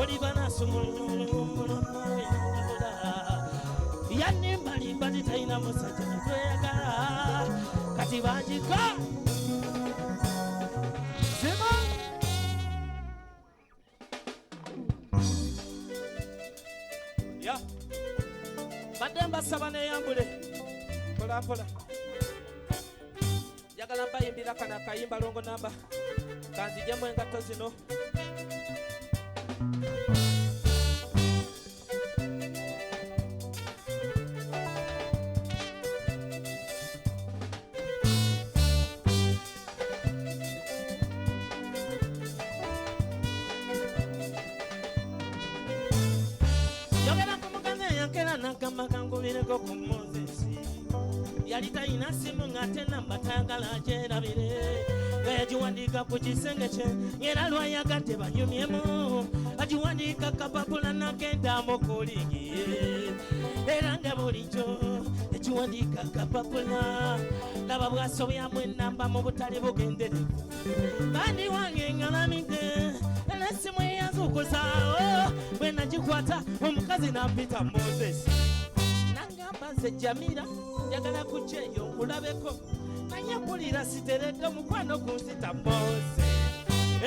olibana sumulula yanne mbalimba titaina musajja natweyagala kati banjika zima ya badde mbasaba neyambule mpolampola njagala mbayimbira kana kayimba longo namba kanzijemu engatto zino Nakamagangubireko ku Mozesi yali talina simu ng'ate namba tayagala agyerabire nga yagiwandiika ku kisenge kye ng'era lwayagadde banyumyemu agiwandiika kapapula nagenda mukuligi era nga bulijjo ekiwandiika kapapula laba bwasobyamu enamba mu butale bugenderevu bandi wange ngalamidde n'essimu eyazuukuzaawo bwe nagikwata omukazi nampita Mozesi nze Jamila njagala kujja eyo nkulabeko naye mpulira siteredde omukwano gunsita Mose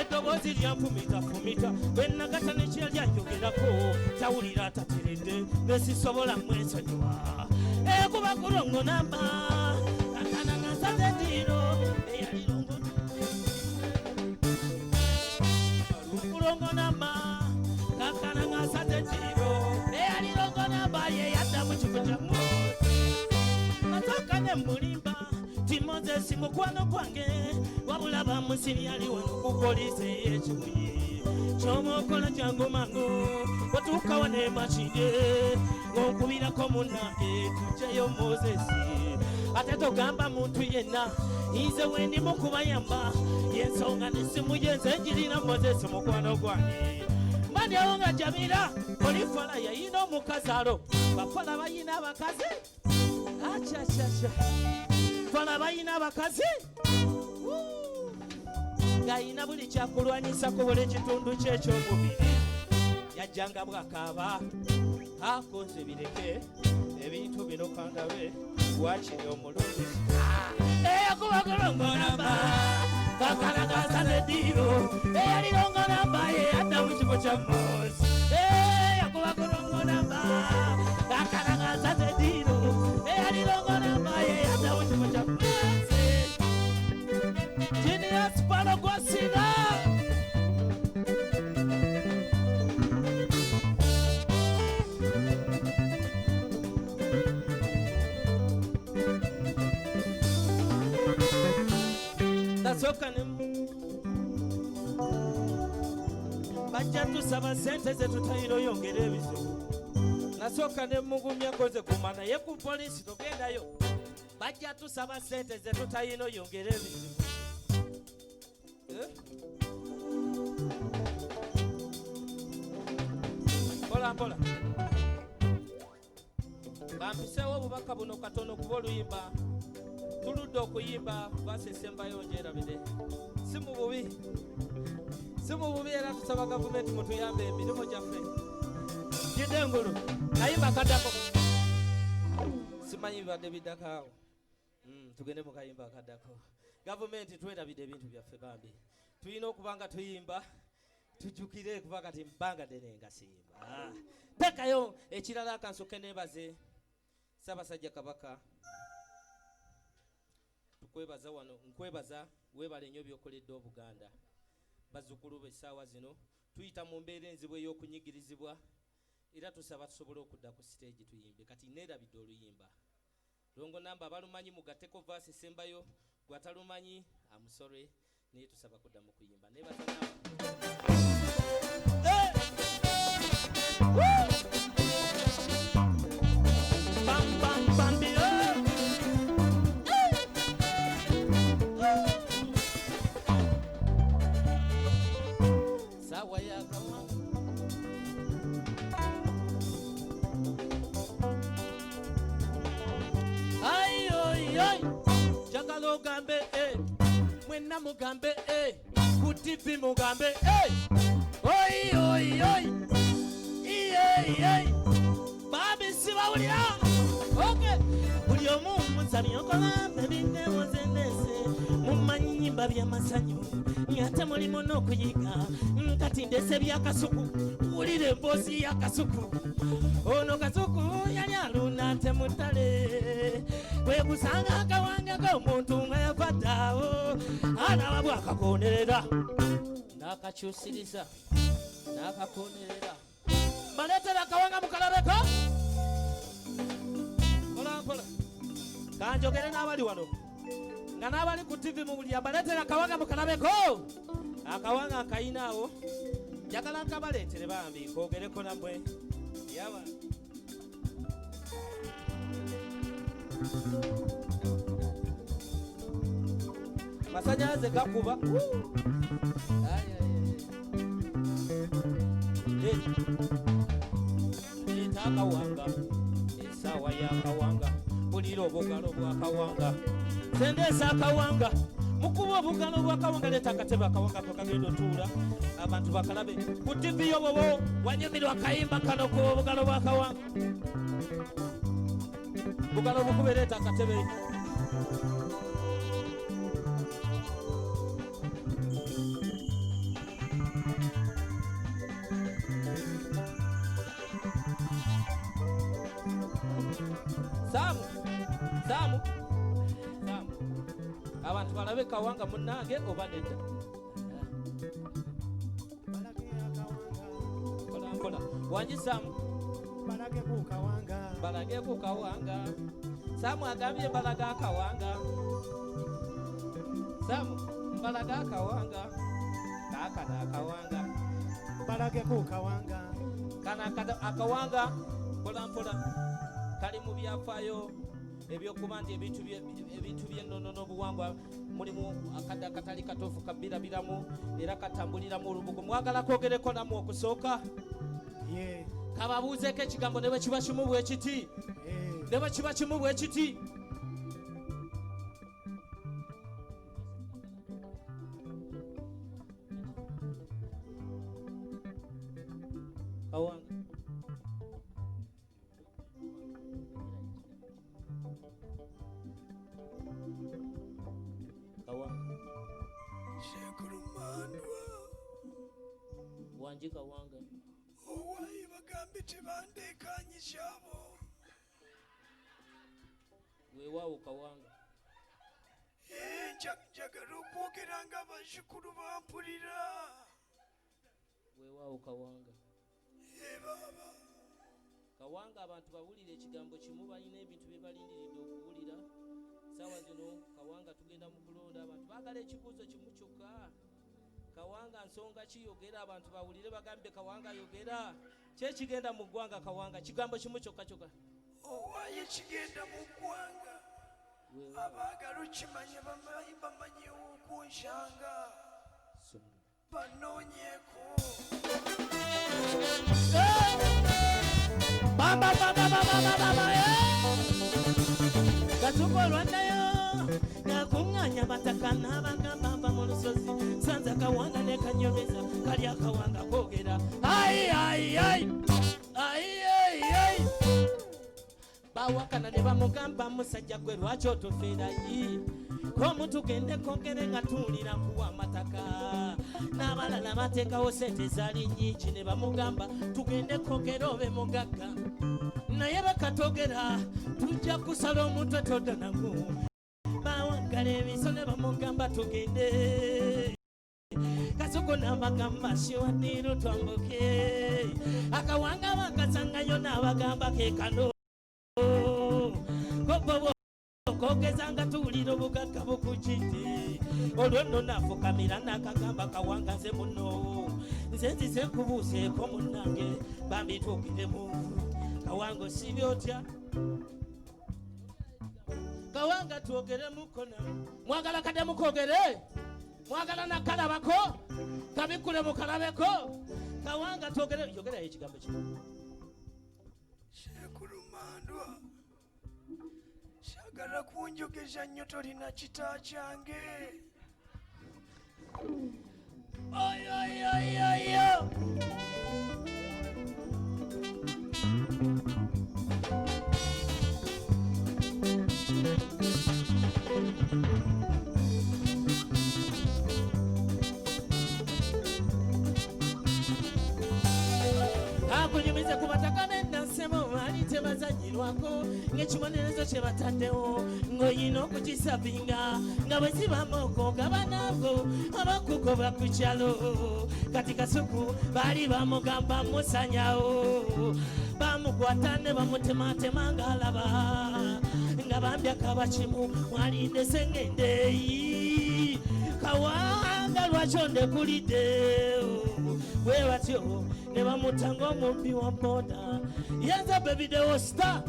eddoboozi lyanfumita bwe nagata nekyali anjogerako tawulira atateredde nesisobola mwesonyiwa kuba kulongo namba kakana ngasaze ddiiro eyali kulongo namba kakana ngasaze ddiiro eyali longo namba yeyadda mu kifo kya mulimba ti Mozesi mukwano gwange wabula bamusibye ali wano ku poliisi y'ekibuye ky'omwokola kyangu mangu watuuka wano emakinde ng'onkubirako munnange tujjeyo Mozesi ate togamba muntu yenna nze wendi mu kubayamba y'ensonga n'essimu yenze njirina Mozesi mukwano gwange mbaddewo nga Jamila olifala yayina omukazi alo bafala bayina abakazi achachacha fala bayina abakazi ng'ayina buli kyakulwanyisa kubola ekitundu kyekyomubiri yajjanga bwakaaba akoze bireke ebintu bino kangabe wakiri omulungi eyakuba kulongonamba kakalagasaze ddiiro eyali longonamba yeyadda mu kifo kya Mose eyakuba kulongonamba kakalagasaze ddiiro eyali longonamba yeyadda mu kifo kya Mose Genius Palo Gwasina nasooka bajja tusaba sente ze tutayiro yongera ebizibu nasooka ne mugumya koze kumana ye ku poliisi togendayo bajja tusaba sente ze tutayino yongera ebizibu mpola bampiseewo obubaka buno katono kuba oluyimba tuludde okuyimba basesembayo njerabire si mu bubi era tusaba gavumenti mutuyambe emirimu gyaffe gidengulu kayimba kaddako simanyi bibadde biddakaawo tugende mu kayimba kaddako gavumenti twerabidde ebintu byaffe bambi tulina okuba nga tuyimba tujjukire kuba kati mbanga ddene nga siyimba tekayo ekirala akansoke neebaze Ssaabasajja Kabaka tukwebaza wano nkwebaza weebale nnyo by'okoledde Obuganda bazzukulu b'essaawa zino tuyita mu mbeera enzibu ey'okunyigirizibwa era tusaba tusobole okudda ku siteegi tuyimbe kati neerabidde oluyimba longo namba abalumanyi mugatteko vaasi esembayo gwatalumanyi amusore naye tusaba kudda mu kuyimba neebaza sawa ya kama ay jagalo gambe mwena mugambe ku TV mugambe oi ai babi sibawulira okay buli omu musabye okola bebinde muzendese mumanyimba byamasanyu ate mulimu n'okuyiga nkati ndese byakasuku wulire emboozi y'akasuku ono kasuku yali alunda nte mu ttale kwe kusanga akawanga k'omuntu nga yafaddaawo alaba bwakakonerera n'akakyusiriza n'akakonerera baleetera akawanga mukalabeko mpola kanjogere n'abali wano nga n'abali ku TV mu buli abaleetera akawanga mukalabeko akawanga akayinaawo njagala nkabaleetere bambi koogereko nammwe yaba masanyalaze gakuba leeta akawanga esaawa y'akawanga bulira obugalo bw'akawanga sendeesa akawanga mukuba obugalo bw'akawanga leeta akatebe akawanga kakagenda otuula abantu bakalabe ku TV yobobo wanyumirwa akayimba kano ku obugalo bw'akawanga bugalo bukube leeta akatebe Samu abantu balabe kawanga munnange oba nedda kola wanji Samu balage ku kawanga Samu agambye balaga akawanga Samu balaga akawanga kakana akawanga balage ku kawanga kana akawanga mpola kali mu byafaayo ebyokuba nti ebintu by'ennono n'obuwangwa mulimu akadde akatali katofu kabirabiramu era katambuliramu olubugo mwagala kwogereko nammwe okusooka kababuuzeeko ekigambo ne bwe kiba kimu bwe kiti ne bwe kiba kimu bwe kiti kawanga wanji kawanga owayi bagambe tebandeekanyisyaabo weewaawo kawanga njagala okwogera nga bazzukulu bampulira weewaawo kawanga baaba kawanga abantu bawulira ekigambo kimu balina ebintu bye balindiridde okuwulira saawa zino kawanga tugenda mu kulonda abantu baagala ekibuuzo kimu kyokka kawanga nsonga kiyogera abantu bawulire bagambe kawanga yogera kyekigenda mu ggwanga kawanga kigambo kimu kyokka owaye kigenda mu ggwanga abaagala okimanye bamanyewo okunshanga banoonyeeko katuko olwaddayo nakuŋŋanya bataka n'abagamba nva mu lusozi sanza kawanga ne kanyomeza kali akawanga koogera bawakana ne bamugamba musajja gwe lwaki otufeerayi komu tugende kongere nga tuwulira nkuwa amataka n'abalala bateekawo sente zaali nnyingi ne bamugamba tugende kongere obe mugagga naye bakatogera tujja kusala omutwe todanamu bawangala ebiso ne bamugamba tugende kasuku n'abagamba shiwaniru twambuke akawanga bakasangayo n'abagamba kekano kogeza nga tuwulira obugagga bukukiti olwo nno nafukamira nakagamba kawanga nze muno nze nzize nkubuuseeko munnange bambi twogiremu kawanga osibye otya kawanga twogeremuko mwagala kadde mukogere mwagala nakalabako kabikule mukalabeko kawanga twogere yogerayo ekigambo kimu shekulumandwa shagala kunjogeza nnyo tolina kita kyange oyoyoyoyo bakufunirwako ng'ekibonerezo kye bataddewo ng'oyina okukisavinga nga bwe zibamuko nga banaago abakugoba ku kyalo kati Kasuku baali bamugamba musanyawo bamukwata ne bamutematema ng'alaba nga bambya kabakimu mwalinde sengendeyi Kawanga lwaki ondekulidde bwe batyo ne bamutanga omumpi wa boda yenza Baby Deo Star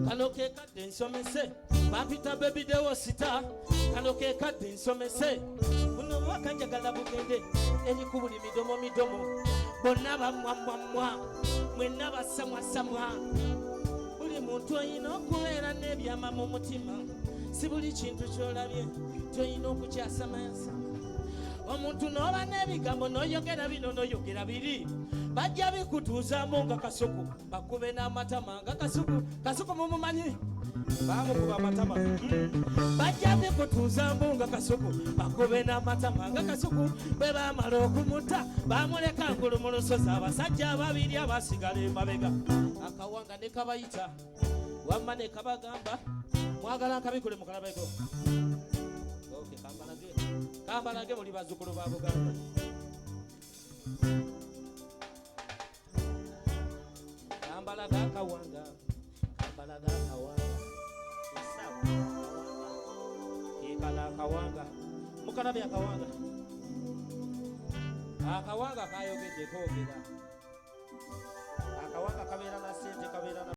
kano ke kadde nsomese bampita Baby Deo Star kano ke kadde nsomese buno bwakanjagala bugende eri ku buli midomo bonna bamwamwamwa mwenna basamwasamwa buli muntu olina okubeera n'ebyama mu mutima si buli kintu kyolabye tolina okukyasamasa omuntu n'oba n'ebigambo n'oyogera bino n'oyogera biri bajja bikutuuzaamu nga Kasuku bakube n'amatama nga Kasuku mumumanyi bamukuba amatama bajja bikutuuzaamu nga Kasuku bakube n'amatama nga Kasuku bwe baamala okumuta bamuleka ngulu mu lusozi abasajja ababiri abasigala emabega Akawanga ne kabayita wamma ne kabagamba mwagala nkabikule mu kalabego kambalage muli bazzukulu ba Buganda kambalaga Akawanga isabu kekala Akawanga mukalabe Akawanga kayogedde koogera